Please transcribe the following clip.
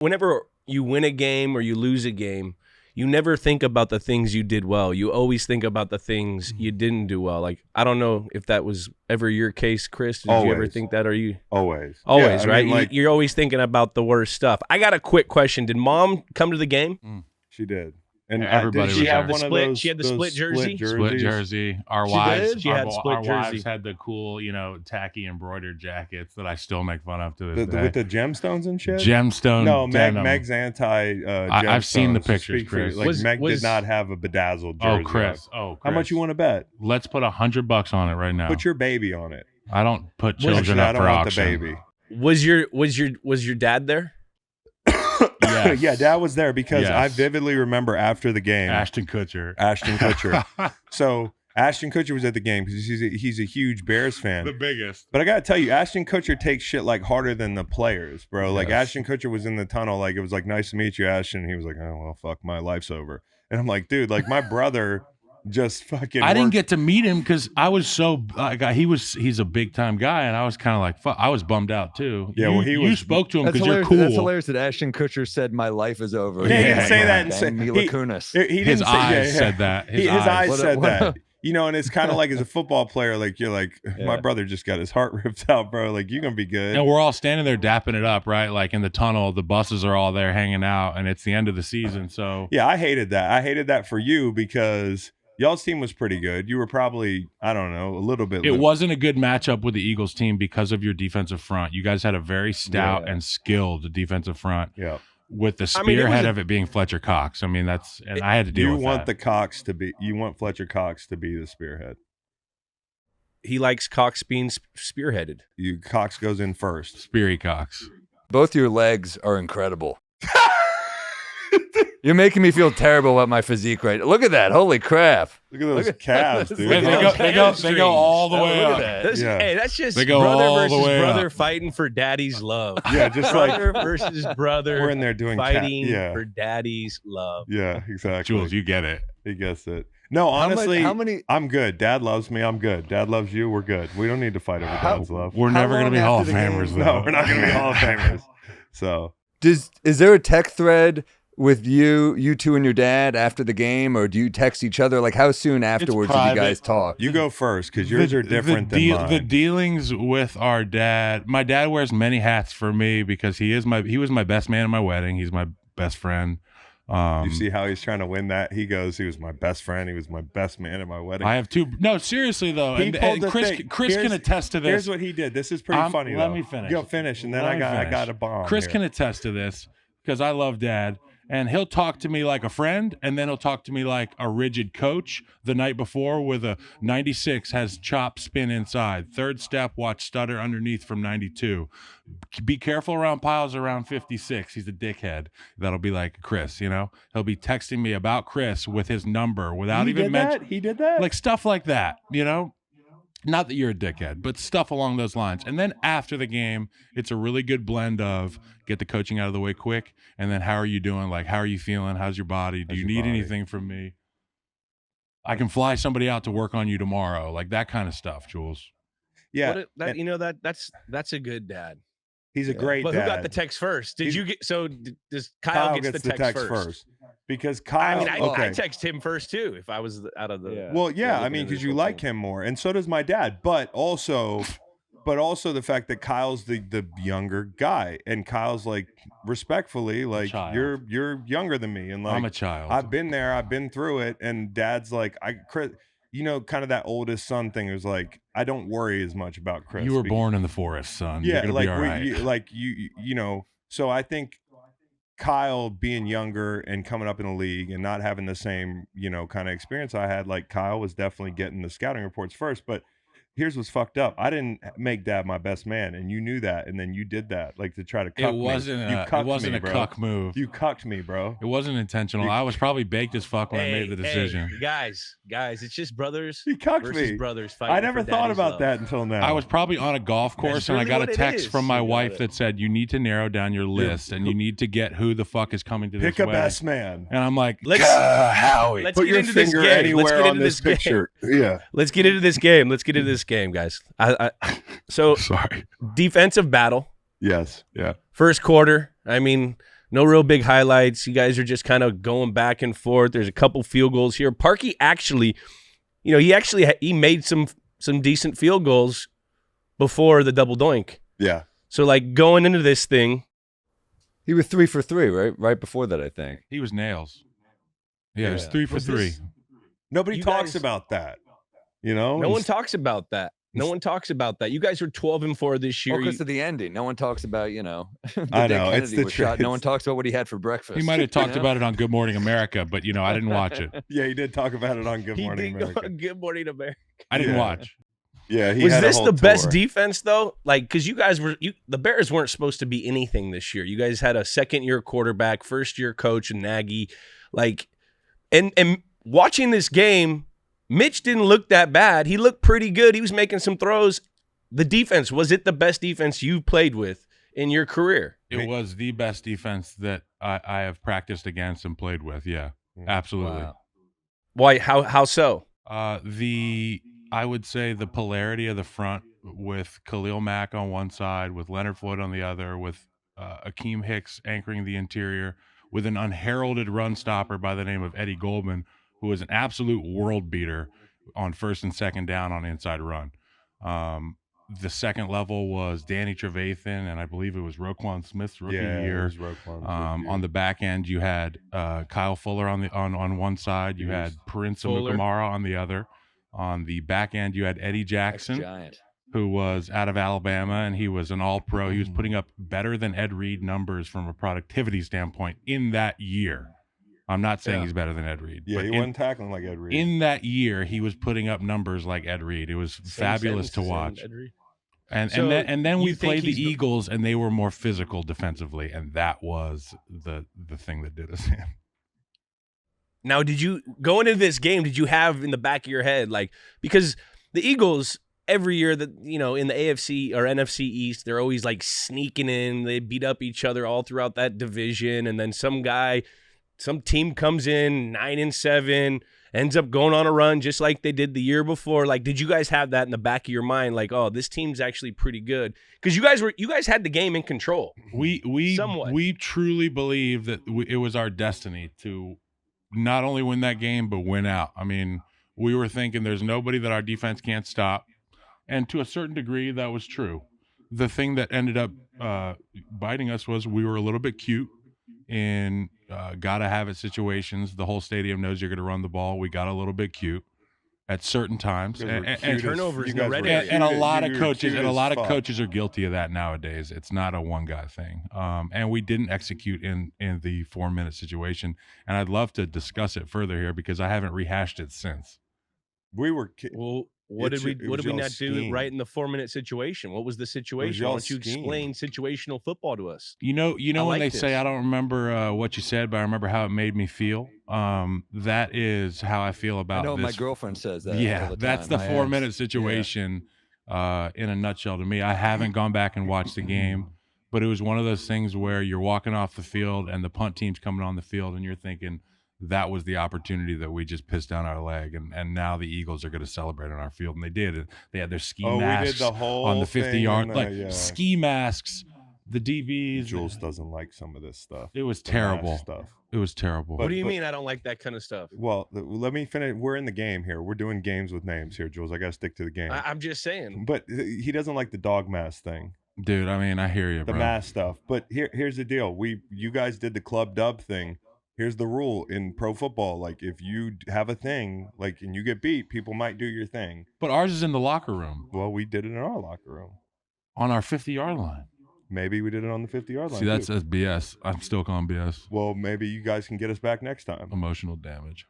whenever you win a game or you lose a game, you never think about the things you did well. You always think about the things you didn't do well. Like, I don't know if that was ever your case, Chris. Did you ever think that? Or you always, yeah, right? I mean, you're always thinking about the worst stuff. I got a quick question. Did Mom come to the game? She did. And everybody did she was have there. one of those? She had the split jersey. Split jersey. Our She wives, did? She had split our jersey. wives had the cool, tacky embroidered jackets that I still make fun of to this day. With the gemstones and shit. Gemstone. No, denim. Meg's anti. I've seen the pictures, Chris. Like Meg did not have a bedazzled jersey. Oh, Chris. How much you want to bet? Let's put $100 on it right now. Put your baby on it. I don't put children up for auction. I don't want the baby. Was your dad there? Yes. Yeah, Dad was there because I vividly remember after the game. Ashton Kutcher. So Ashton Kutcher was at the game because he's a huge Bears fan. The biggest. But I got to tell you, Ashton Kutcher takes shit like harder than the players, bro. Like Ashton Kutcher was in the tunnel. Like it was like, nice to meet you, Ashton. He was like, oh, well, fuck, my life's over. And I'm like, dude, like my brother just fucking I didn't get to meet him because I was so like he's a big time guy, and I was kind of like, fuck, I was bummed out too. Yeah, you spoke to him because you're cool. That's hilarious that Ashton Kutcher said my life is over. Yeah, he didn't say that and say Mila Kunis. His eyes said that. His eyes said that. And it's kind of like as a football player, like you're like, my brother just got his heart ripped out, bro. Like you're gonna be good. And we're all standing there dapping it up, right? Like in the tunnel, the buses are all there hanging out, and it's the end of the season. So yeah, I hated that. I hated that for you because y'all's team was pretty good. You were probably, I don't know, a little bit. It wasn't a good matchup with the Eagles team because of your defensive front. You guys had a very stout and skilled defensive front. Yeah. With the spearhead of it being Fletcher Cox. I mean, I had to deal with that. You want Fletcher Cox to be the spearhead. He likes Cox being spearheaded. Cox goes in first. Speary Cox. Both your legs are incredible. You're making me feel terrible about my physique right now. Look at that. Holy crap. Look at those calves, dude. They go all the way up. Hey, that's just they go brother all versus the way brother up. Fighting for daddy's love. Yeah, just brother versus brother. We're in there doing fighting for daddy's love. Yeah, exactly. Jules, you get it. He gets it. No, honestly, I'm good. Dad loves me. I'm good. Dad loves you. We're good. We don't need to fight over Dad's love. We're never going to be Hall of Famers, though. No, we're not going to be Hall of Famers. So, is there a tech thread with you two and your dad after the game, or do you text each other? Like, how soon afterwards did you guys talk? You go first because yours are different than mine. The dealings with our dad. My dad wears many hats for me because he was my best man at my wedding. He's my best friend. You see how he's trying to win that? He goes, he was my best friend. He was my best man at my wedding. I have two. No, seriously though. Chris can attest to this. Here's what he did. This is pretty funny. Let me finish. Go finish, and then I got a bomb. Chris can attest to this because I love Dad. And he'll talk to me like a friend, and then he'll talk to me like a rigid coach the night before with a 96 has chop spin inside. Third step, watch stutter underneath from 92. Be careful around piles around 56. He's a dickhead. That'll be like Chris, He'll be texting me about Chris with his number without even mentioning. He did that? Like stuff like that, Not that you're a dickhead, but stuff along those lines. And then after the game, it's a really good blend of get the coaching out of the way quick, and then how are you doing? Like, how are you feeling? How's your body? Do you need anything from me? I can fly somebody out to work on you tomorrow. Like that kind of stuff, Jules. Yeah. That's a good dad. He's a great dad. But who got the text first? Does Kyle gets the text first? Because Kyle, I text him first too if I was out of the. Yeah. Well, yeah, because you like him more, and so does my dad. But also the fact that Kyle's the younger guy, and Kyle's like respectfully, like you're younger than me, and like I'm a child. I've been there, I've been through it, and Dad's like Chris. Kind of that oldest son thing is like, I don't worry as much about Chris. You were born in the forest, son. Yeah, You're gonna be all right. So I think Kyle being younger and coming up in the league and not having the same, kind of experience I had, like Kyle was definitely getting the scouting reports first, but here's what's fucked up. I didn't make Dad my best man, and you knew that, and then you did that, like to try to cuck me. It wasn't a cuck move. You cucked me, bro. It wasn't intentional. I was probably baked as fuck when I made the decision. Guys, it's just brothers. He cucked me. Brothers fighting. I never thought about that until now. I was probably on a golf course, and I got a text from my wife that said, "You need to narrow down your list, and you need to get who the fuck is coming to this wedding. Pick a best man." And I'm like, Howie, let's put get your into finger this game. anywhere on this picture. Yeah. Let's get into this game, guys. So sorry. Defensive battle. Yes. Yeah. First quarter. No real big highlights. You guys are just kind of going back and forth. There's a couple field goals here. Parkey actually, he made some decent field goals before the double doink. Yeah. So like going into this thing, he was 3 for 3, right? Right before that, I think. He was nails. Yeah, it was 3 for 3. Nobody talks about that. No one talks about that. No one talks about that. You guys are 12-4 this year. Because of the ending. No one talks about, the I Dick know. Kennedy was shot. No one talks about what he had for breakfast. He might have talked about it on Good Morning America, but, I didn't watch it. Yeah, he did talk about it on Good Morning America. Good Morning America. I didn't watch. Yeah, was this the best defense though? Like, because you guys the Bears weren't supposed to be anything this year. You guys had a second-year quarterback, first-year coach, and Nagy. Like, and watching this game, Mitch didn't look that bad. He looked pretty good. He was making some throws. The defense, was it the best defense you played with in your career? It was the best defense that I have practiced against and played with. Yeah, absolutely. Wow. Why? How so? I would say the polarity of the front with Khalil Mack on one side, with Leonard Floyd on the other, with Akeem Hicks anchoring the interior, with an unheralded run stopper by the name of Eddie Goldman, who was an absolute world beater on first and second down on inside run. The second level was Danny Trevathan, and I believe it was Roquan Smith's rookie year. It was Roquan. On the back end, you had Kyle Fuller on one side. You had Prince Amukamara on the other. On the back end, you had Eddie Jackson, who was out of Alabama, and he was an all-pro. He was putting up better than Ed Reed numbers from a productivity standpoint in that year. I'm not saying he's better than Ed Reed. Yeah, he wasn't tackling like Ed Reed. In that year, he was putting up numbers like Ed Reed. It was fabulous to watch. And then we played the Eagles, and they were more physical defensively, and that was the thing that did us in. Now, did you go into this game? Did you have in the back of your head, like, because the Eagles every year that in the AFC or NFC East, they're always like sneaking in. They beat up each other all throughout that division, and then some team comes in 9-7, ends up going on a run just like they did the year before. Like, did you guys have that in the back of your mind? Like, oh, this team's actually pretty good, because you guys had the game in control. We truly believe that it was our destiny to not only win that game, but win out. I mean, we were thinking there's nobody that our defense can't stop. And to a certain degree, that was true. The thing that ended up biting us was we were a little bit cute in gotta have it situations. The whole stadium knows you're going to run the ball. We got a little bit cute at certain times, and turnovers. And a lot of coaches are guilty of that nowadays. It's not a one guy thing. And we didn't execute in the 4-minute situation. And I'd love to discuss it further here because I haven't rehashed it since. We were What did we not do right in the 4-minute situation? What was the situation? Why don't you explain situational football to us? You know when they say, I don't remember what you said, but I remember how it made me feel. That is how I feel about this. My girlfriend says that. Yeah, all the that's the 4-minute situation in a nutshell to me. I haven't gone back and watched the game, but it was one of those things where you're walking off the field and the punt team's coming on the field and you're thinking, that was the opportunity that we just pissed down our leg, and now the Eagles are going to celebrate on our field, and they did. They had their ski masks on the 50-yard, ski masks. The DBs. Jules doesn't like some of this stuff. It was terrible. It was terrible. What do you mean I don't like that kind of stuff? Well, let me finish. We're in the game here. We're doing games with names here, Jules. I got to stick to the game. I'm just saying. But he doesn't like the dog mask thing. Dude, I mean, I hear you, bro. The mask stuff. But here's the deal. You guys did the club dub thing. Here's the rule in pro football. Like, if you have a thing, like, and you get beat, people might do your thing. But ours is in the locker room. Well, we did it in our locker room. On our 50-yard line. Maybe we did it on the 50-yard line. See, that's BS. I'm still calling BS. Well, maybe you guys can get us back next time. Emotional damage.